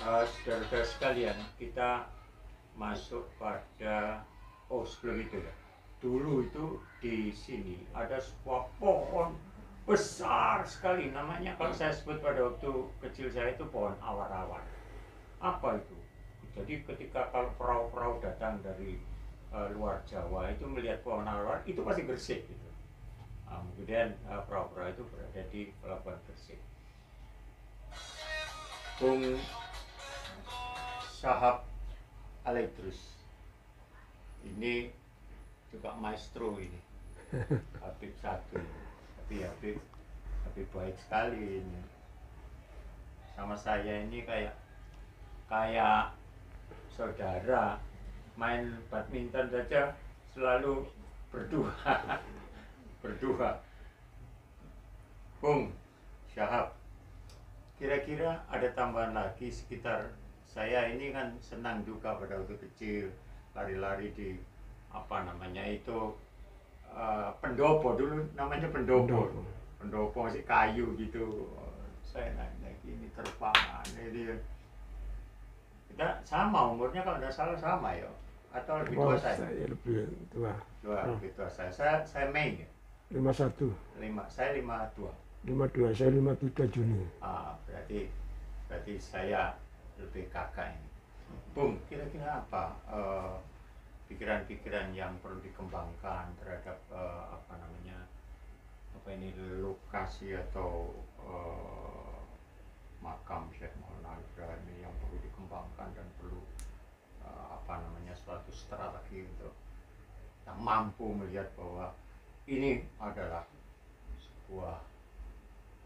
Saudara-saudara sekalian, kita masuk pada sebelum itu ya. Dulu itu di sini ada sebuah pohon besar sekali, namanya kalau saya sebut pada waktu kecil saya itu pohon awar-awar. Apa itu? Jadi ketika kalau perahu-perahu datang dari luar Jawa itu melihat pohon awar itu pasti Gresik gitu. Kemudian perahu-perahu itu berada di pelabuhan Gresik. Bung Syahab Alaidrus ini juga maestro ini, Habib satu, tapi Habib baik sekali ini. Sama saya ini kayak saudara, main badminton saja selalu berdua. Berdua. Bung Syahab, kira-kira ada tambahan lagi sekitar saya ini kan senang juga pada waktu kecil lari-lari di apa namanya itu pendopo dulu namanya pendopo masih kayu gitu. Saya naik ini terbang ini kita sama umurnya kalau tidak salah sama ya atau lebih tua saya? Saya lebih tua. Lebih tua saya Mei ya? 51. Saya 52. 52, saya 53 Juni. Berarti saya lebih kakak ini. Bung, kira-kira apa pikiran-pikiran yang perlu dikembangkan terhadap lokasi atau makam Syekh Maulana Ibrahim yang perlu dikembangkan dan perlu suatu strategi untuk yang mampu melihat bahwa ini adalah sebuah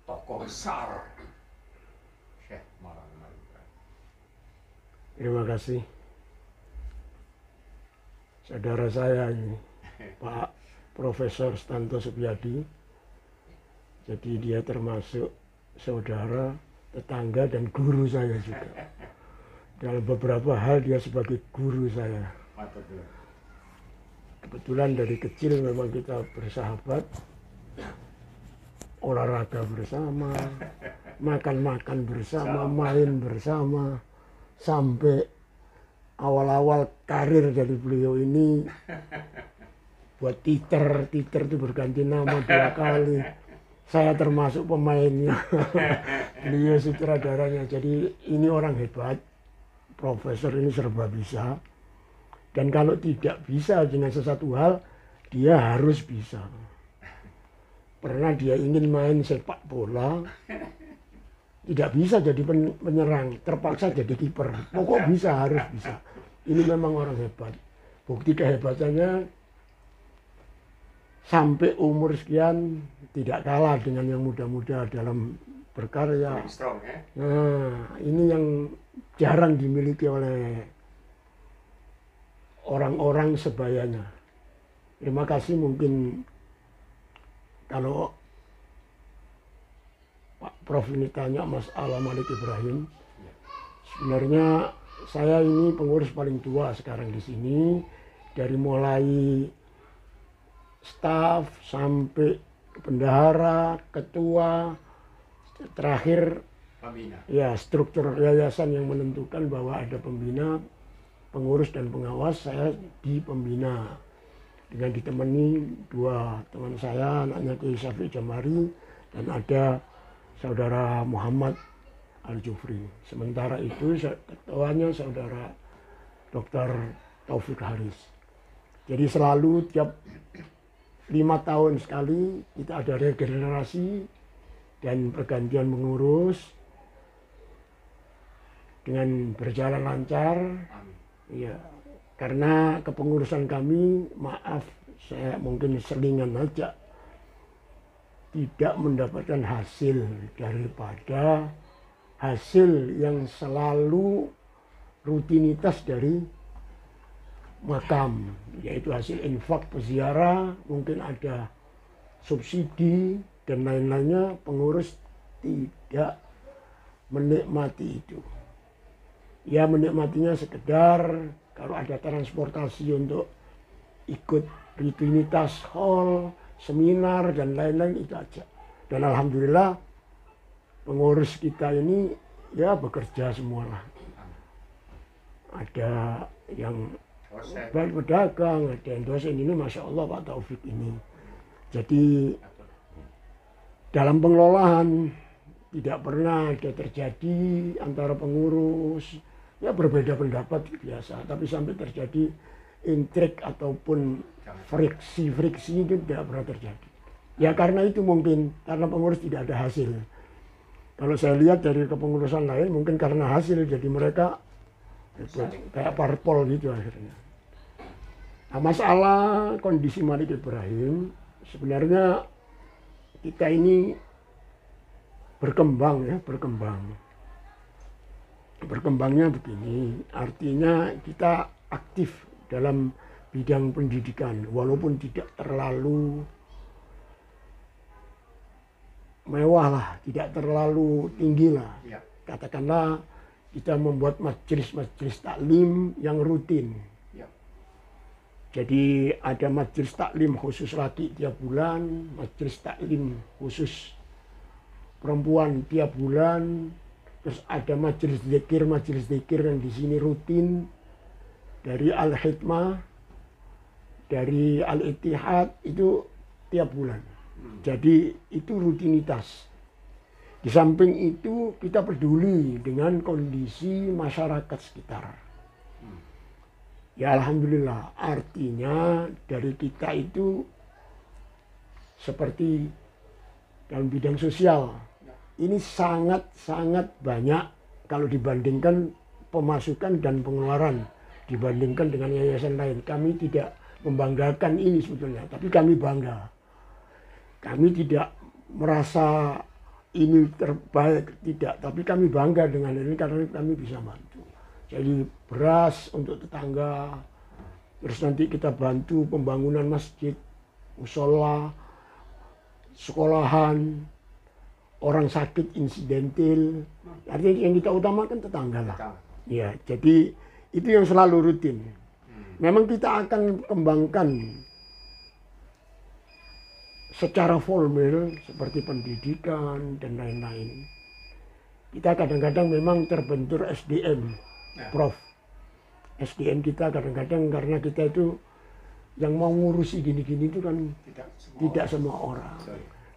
tokoh besar Syekh Maulana Ibrahim. Terima kasih. Saudara saya ini, Pak Profesor Stanto Supyadi. Jadi dia termasuk saudara, tetangga, dan guru saya juga. Dalam beberapa hal dia sebagai guru saya. Kebetulan dari kecil memang kita bersahabat, olahraga bersama, makan-makan bersama, main bersama, sampai awal-awal karir dari beliau ini buat teater itu berganti nama 2 kali. Saya termasuk pemainnya. Beliau sutradaranya. Jadi ini orang hebat. Profesor ini serba bisa. Dan kalau tidak bisa dengan sesuatu hal, dia harus bisa. Pernah dia ingin main sepak bola, tidak bisa jadi penyerang, terpaksa jadi kiper. Pokok bisa, harus bisa. Ini memang orang hebat. Bukti kehebatannya sampai umur sekian tidak kalah dengan yang muda-muda dalam berkarya. Nah, ini yang jarang dimiliki oleh orang-orang sebayanya. Terima kasih. Mungkin kalau Pak Prof ini tanya masalah Malik Ibrahim, sebenarnya saya ini pengurus paling tua sekarang di sini, dari mulai staf sampai bendahara, ketua, terakhir pembina. Ya, struktur yayasan yang menentukan bahwa ada pembina, pengurus, dan pengawas. Saya di pembina dengan ditemani 2 teman saya, anaknya Kiai Syafiq Jamari dan ada saudara Muhammad Al-Jufri. Sementara itu ketuanya saudara Dr. Taufik Haris. Jadi selalu tiap 5 tahun sekali kita ada regenerasi dan pergantian mengurus dengan berjalan lancar. Ya, karena kepengurusan kami, maaf saya mungkin selingan aja, tidak mendapatkan hasil daripada hasil yang selalu rutinitas dari makam, yaitu hasil infak peziarah, mungkin ada subsidi dan lain-lainnya. Pengurus tidak menikmati itu. Ya, menikmatinya sekedar kalau ada transportasi untuk ikut rutinitas hall, seminar, dan lain-lain, itu aja. Dan alhamdulillah pengurus kita ini ya bekerja semualah. ada yang dosen. baik pedagang, ada yang dosen. Ini Masya Allah Pak Taufik ini. Jadi dalam pengelolaan tidak pernah ada terjadi antara pengurus, ya berbeda pendapat biasa, tapi sampai terjadi intrik ataupun friksi itu tidak pernah terjadi. Ya karena itu mungkin, karena pengurus tidak ada hasil. Kalau saya lihat dari kepengurusan lain mungkin karena hasil, jadi mereka kayak parpol gitu akhirnya. Nah, masalah kondisi Malik Ibrahim, sebenarnya kita ini berkembang ya, berkembangnya begini, artinya kita aktif dalam bidang pendidikan walaupun tidak terlalu mewah lah, tidak terlalu tinggi lah. Ya. Katakanlah kita membuat majelis taklim yang rutin. Ya. Jadi ada majelis taklim khusus laki tiap bulan, majelis taklim khusus perempuan tiap bulan, terus ada majelis zikir yang di sini rutin dari Al-Hikmah, dari Al-Ittihad itu tiap bulan. Jadi itu rutinitas. Di samping itu kita peduli dengan kondisi masyarakat sekitar. Ya Alhamdulillah, artinya dari kita itu seperti dalam bidang sosial. Ini sangat banyak kalau dibandingkan pemasukan dan pengeluaran dibandingkan dengan yayasan lain. Kami tidak membanggakan ini sebetulnya, tapi kami bangga. Kami tidak merasa ini terbaik, tidak. Tapi kami bangga dengan ini karena kami bisa bantu. Jadi beras untuk tetangga, terus nanti kita bantu pembangunan masjid, musola, sekolahan, orang sakit insidentil. Artinya yang kita utamakan tetangga lah. Ya, jadi itu yang selalu rutin. Memang kita akan kembangkan secara formal seperti pendidikan dan lain-lain. Kita kadang-kadang memang terbentur SDM, Prof. SDM kita kadang-kadang karena kita itu yang mau ngurusi gini-gini itu kan tidak semua orang.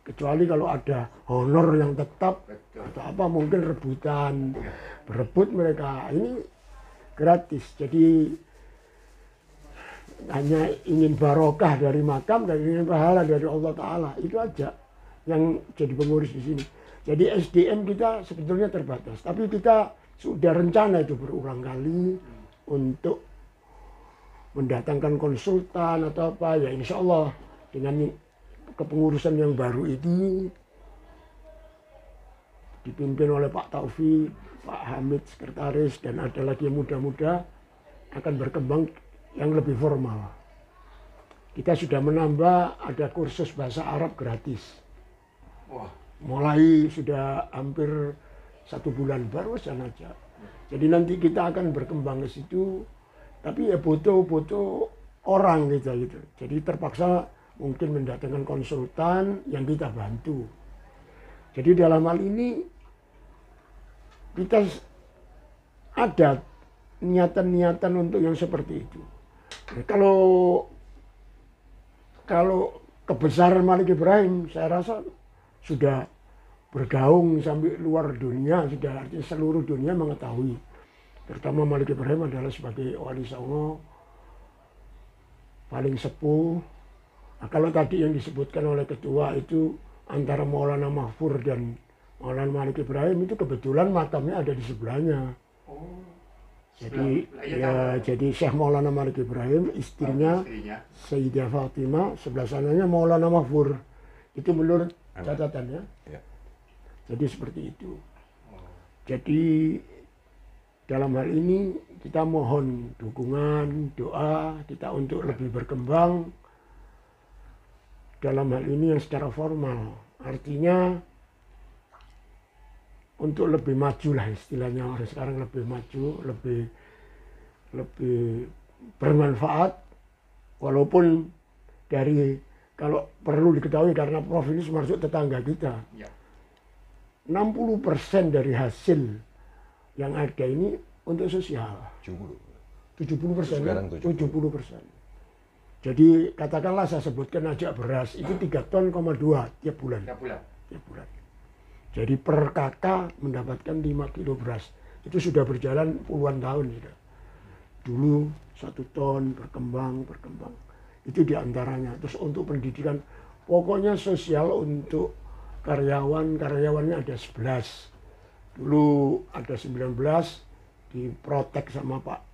Kecuali kalau ada honor yang tetap atau apa mungkin rebutan, berebut mereka. Ini gratis. Jadi hanya ingin barokah dari makam dan ingin pahala dari Allah Ta'ala. Itu aja yang jadi pengurus di sini. Jadi SDM kita sebetulnya terbatas. Tapi kita sudah rencana itu berulang kali untuk mendatangkan konsultan atau apa. Ya insya Allah dengan kepengurusan yang baru ini dipimpin oleh Pak Taufik, Pak Hamid sekretaris, dan ada lagi yang muda-muda akan berkembang yang lebih formal. Kita sudah menambah ada kursus bahasa Arab gratis. Wah. Mulai sudah hampir 1 bulan baru saja. Jadi nanti kita akan berkembang ke situ, tapi ya butuh orang gitu. Jadi terpaksa mungkin mendatangkan konsultan yang kita bantu. Jadi dalam hal ini kita ada niatan-niatan untuk yang seperti itu. Kalau kebesaran Malik Ibrahim saya rasa sudah bergaung sampai luar dunia, sudah artinya seluruh dunia mengetahui. Terutama Malik Ibrahim adalah sebagai wali songo paling sepuh. Nah, kalau tadi yang disebutkan oleh ketua itu antara Maulana Mahfur dan Maulana Malik Ibrahim itu kebetulan makamnya ada di sebelahnya. Jadi Syekh Maulana Malik Ibrahim, istrinya Sayyidah Fatimah, sebelah sananya Maulana Mahfur. Itu menurut catatannya. Ya. Jadi seperti itu. Jadi dalam hal ini kita mohon dukungan, doa kita untuk lebih berkembang dalam hal ini yang secara formal. Artinya untuk lebih maju lah istilahnya, orang sekarang lebih maju, lebih bermanfaat, walaupun dari kalau perlu diketahui karena Prof ini termasuk tetangga kita, 60% dari hasil yang ada ini untuk sosial. 70%. Sekarang 70%. Jadi katakanlah saya sebutkan aja beras itu 3,2 ton tiap bulan. Tiap bulan. Tiap bulan. Jadi per kakak mendapatkan 5 kilo beras. Itu sudah berjalan puluhan tahun sudah. Dulu 1 ton berkembang. Itu diantaranya. Terus untuk pendidikan, pokoknya sosial untuk karyawannya ada 11. Dulu ada 19 diprotek sama Pak.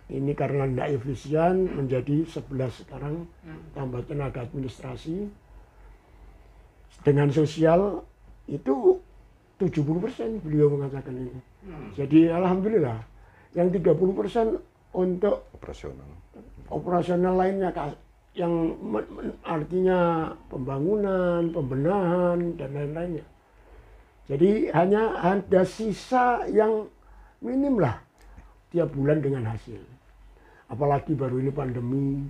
Ini karena tidak efisien menjadi 11 sekarang, tambah tenaga administrasi. Dengan sosial itu 70% beliau mengatakan ini. Jadi alhamdulillah yang 30% untuk operasional lainnya yang artinya pembangunan, pembenahan dan lain-lainnya. Jadi hanya ada sisa yang minim lah tiap bulan dengan hasil. Apalagi baru ini pandemi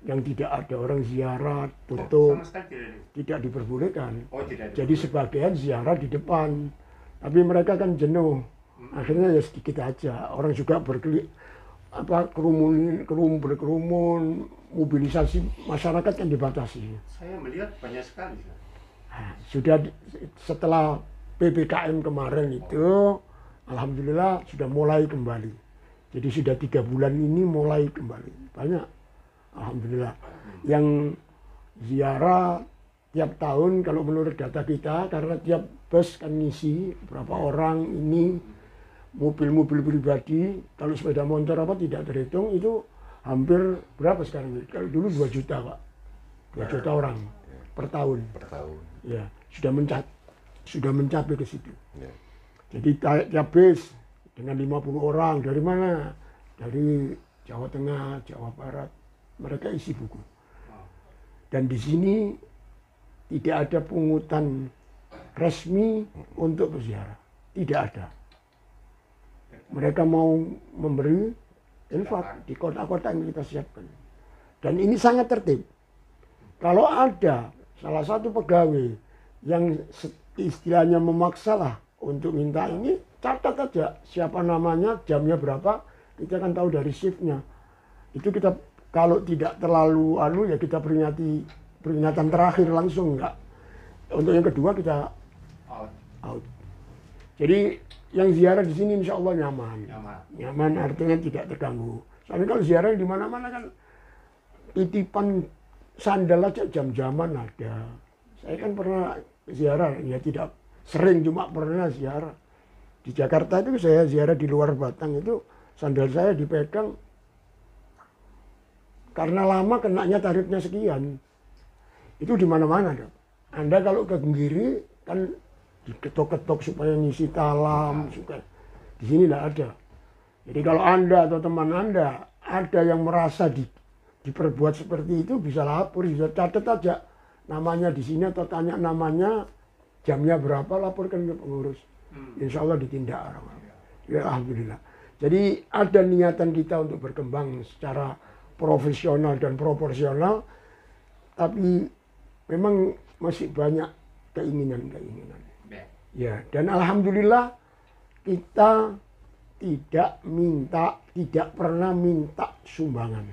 yang tidak ada orang ziarah, tutup, Sama sekali tidak diperbolehkan. tidak. Jadi sebagian ziarah di depan, tapi mereka kan jenuh. Akhirnya ya sedikit aja. Orang juga berkerumun, mobilisasi masyarakat yang dibatasi. Saya melihat banyak sekali. Nah, sudah setelah PPKM kemarin itu, alhamdulillah sudah mulai kembali. Jadi sudah 3 bulan ini mulai kembali. Banyak, alhamdulillah. Yang ziarah tiap tahun kalau menurut data kita, karena tiap bus kan ngisi berapa orang ini, mobil-mobil pribadi, kalau sepeda motor apa tidak terhitung, itu hampir berapa sekarang? Kalau dulu 2 juta Pak, 2 juta orang per tahun. Ya, sudah mencapai ke situ. Ya. Jadi tiap bus dengan 50 orang, dari mana? Dari Jawa Tengah, Jawa Barat, mereka isi buku. Dan di sini tidak ada pungutan resmi untuk berziarah, tidak ada. Mereka mau memberi infak di kota-kota yang kita siapkan. Dan ini sangat tertib. Kalau ada salah satu pegawai yang istilahnya memaksalah untuk minta ini, catat aja siapa namanya, jamnya berapa, kita kan tahu dari shiftnya. Itu kita kalau tidak terlalu ya kita peringatan terakhir langsung enggak. Untuk yang kedua kita out. Jadi yang ziarah di sini insya Allah nyaman artinya tidak terganggu. Soalnya kalau ziarah di mana-mana kan titipan sandal aja jam-jaman ada. Saya kan pernah ziarah, ya tidak sering, cuma pernah ziarah. Di Jakarta itu saya ziarah di luar Batang itu sandal saya dipegang karena lama kenanya tarifnya sekian. Itu di mana-mana dong. Anda kalau ke Genggiri kan diketok-ketok supaya ngisi talam, suka. Di sini tidak ada. Jadi kalau Anda atau teman Anda ada yang merasa diperbuat seperti itu, bisa lapor, bisa catat aja namanya di sini atau tanya namanya, jamnya berapa, laporkan ke pengurus. Insya Allah ditindak orang-orang. Ya alhamdulillah. Jadi ada niatan kita untuk berkembang secara profesional dan proporsional, tapi memang masih banyak keinginan-keinginan. Ya, dan alhamdulillah kita tidak pernah minta sumbangan.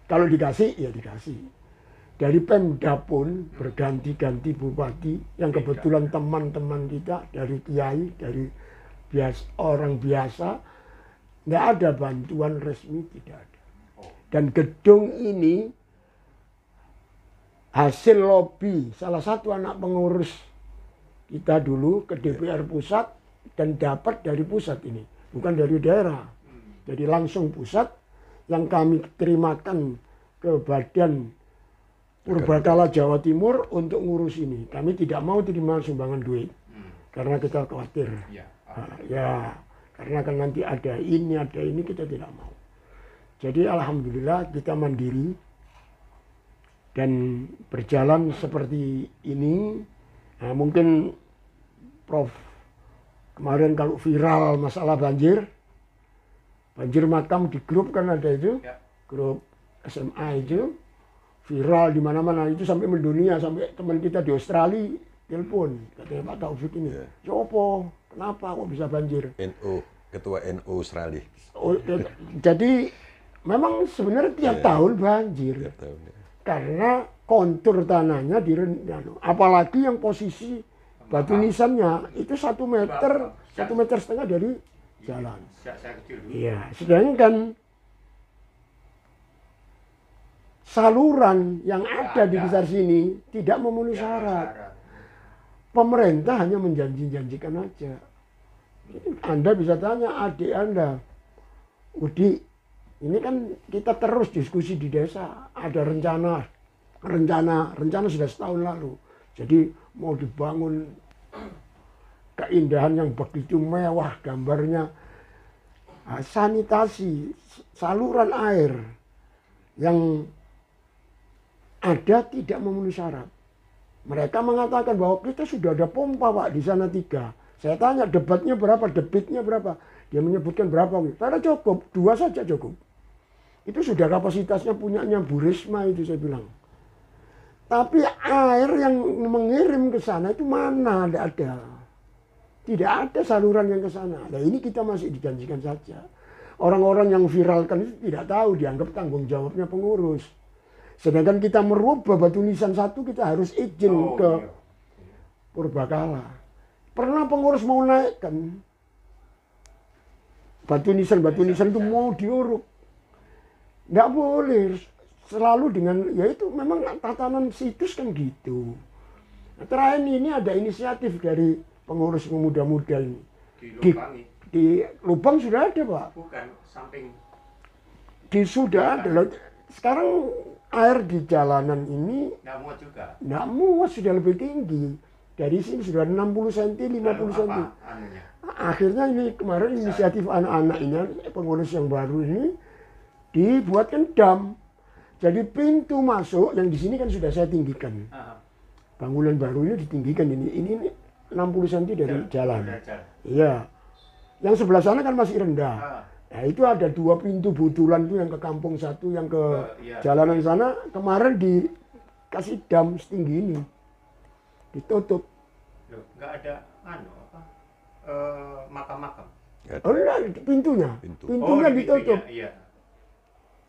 Kalau dikasih, ya dikasih. Dari Pemda pun berganti-ganti bupati yang kebetulan teman-teman kita dari kiai, dari orang biasa, nggak ada bantuan resmi, tidak ada. Dan gedung ini hasil lobby salah satu anak pengurus kita dulu ke DPR pusat dan dapat dari pusat ini, bukan dari daerah. Jadi langsung pusat yang kami terimakan ke Badan Purbakala Jawa Timur untuk ngurus ini. Kami tidak mau terima sumbangan duit karena kita khawatir. Ya, karena kan nanti ada ini kita tidak mau. Jadi alhamdulillah kita mandiri dan berjalan seperti ini. Nah, mungkin Prof kemarin kalau viral masalah banjir makam di grup kan ada itu, grup SMA itu viral di mana-mana, itu sampai mendunia, sampai teman kita di Australia telepon katanya Pak Taufik ini, "Yopo, kenapa kok bisa banjir?" NU. Ketua NU Australia. Oh, jadi memang sebenarnya tiap Iya. tahun banjir. Tiap tahun. Ya. Karena kontur tanahnya apalagi yang posisi batu nisannya itu 1 meter, 1,5 meter dari jalan. Saya kecil dulu. Iya, sedangkan saluran yang ada di sekitar sini tidak memenuhi syarat. Pemerintah hanya menjanji-janjikan aja. Anda bisa tanya adik Anda, Udi, ini kan kita terus diskusi di desa, ada rencana sudah setahun lalu. Jadi mau dibangun keindahan yang begitu mewah gambarnya, sanitasi, saluran air yang ada tidak memenuhi syarat. Mereka mengatakan bahwa kita sudah ada pompa Pak di sana 3. Saya tanya debatnya berapa, debitnya berapa. Dia menyebutkan berapa. Karena cukup, 2 saja cukup. Itu sudah kapasitasnya punyanya Bu Risma itu saya bilang. Tapi air yang mengirim ke sana itu mana? Tidak ada. Tidak ada saluran yang ke sana. Nah ini kita masih dijanjikan saja. Orang-orang yang viralkan itu tidak tahu, dianggap tanggung jawabnya pengurus. Sedangkan kita merubah batu nisan 1, kita harus izin ke Purbakala. Pernah pengurus mau naikkan batu nisan itu mau diuruk. Nggak boleh. Selalu dengan, ya itu memang tatanan situs kan gitu. Nah, terakhir ini ada inisiatif dari pengurus pemuda-muda ini. Di Lubang sudah ada Pak. Bukan, samping. Sudah ada. Sekarang air di jalanan ini Nggak muat juga. nggak muat, sudah lebih tinggi. Dari sini sudah 60 cm, 50 cm. Anunya? Akhirnya ini kemarin inisiatif anak-anak ini, pengurus yang baru ini, dibuatkan dam. Jadi pintu masuk yang di sini kan sudah saya tinggikan. Bangunan baru ini ditinggikan ini 60 cm dari jalan. Iya. Yang sebelah sana kan masih rendah. Nah itu ada 2 pintu butulan tuh, yang ke kampung 1, yang ke jalanan sana. Kemarin dikasih dam setinggi ini. Ditutup. Loh, nggak ada makam-makam. Oh enggak, pintunya. Pintunya ditutup. Iya.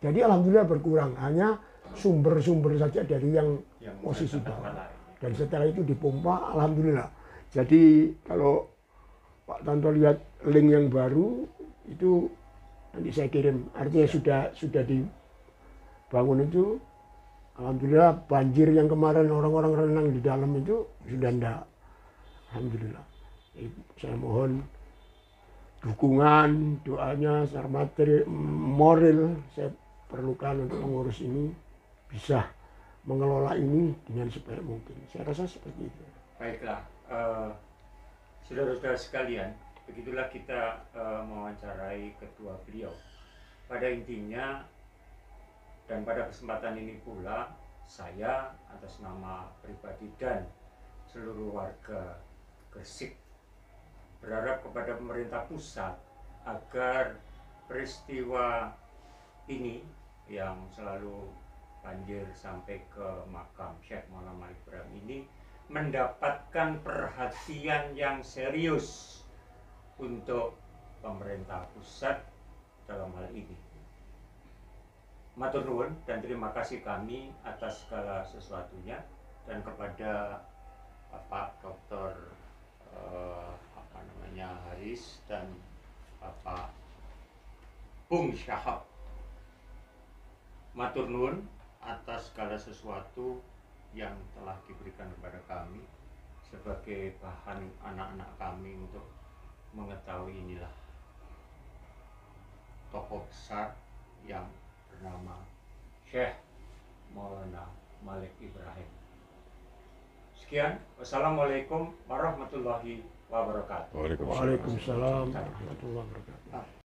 Jadi alhamdulillah berkurang. Hanya sumber-sumber saja dari yang posisi bawah. Dan setelah itu dipompa, alhamdulillah. Jadi kalau Pak Tanto lihat link yang baru, itu nanti saya kirim. Artinya sudah dibangun itu, alhamdulillah banjir yang kemarin orang-orang renang di dalam itu sudah enggak. Alhamdulillah. Saya mohon dukungan, doanya, secara materi, moral saya perlukan untuk pengurus ini bisa mengelola ini dengan sebaik mungkin. Saya rasa seperti itu. Baiklah, saudara-saudara sekalian, begitulah kita mewawancarai ketua beliau. Pada intinya dan pada kesempatan ini pula, saya atas nama pribadi dan seluruh warga Gresik berharap kepada pemerintah pusat agar peristiwa ini yang selalu banjir sampai ke makam Syekh Maulana Malik Ibrahim ini mendapatkan perhatian yang serius untuk pemerintah pusat dalam hal ini. Matur nuwun dan terima kasih kami atas segala sesuatunya, dan kepada Bapak Dr. Haris dan Bapak Bung Syahab. Matur nuwun atas segala sesuatu yang telah diberikan kepada kami sebagai bahan anak-anak kami untuk mengetahui inilah tokoh besar yang bernama Syekh Maulana Malik Ibrahim. Sekian, wassalamualaikum warahmatullahi wabarakatuh. Waalaikumsalam warahmatullahi wabarakatuh.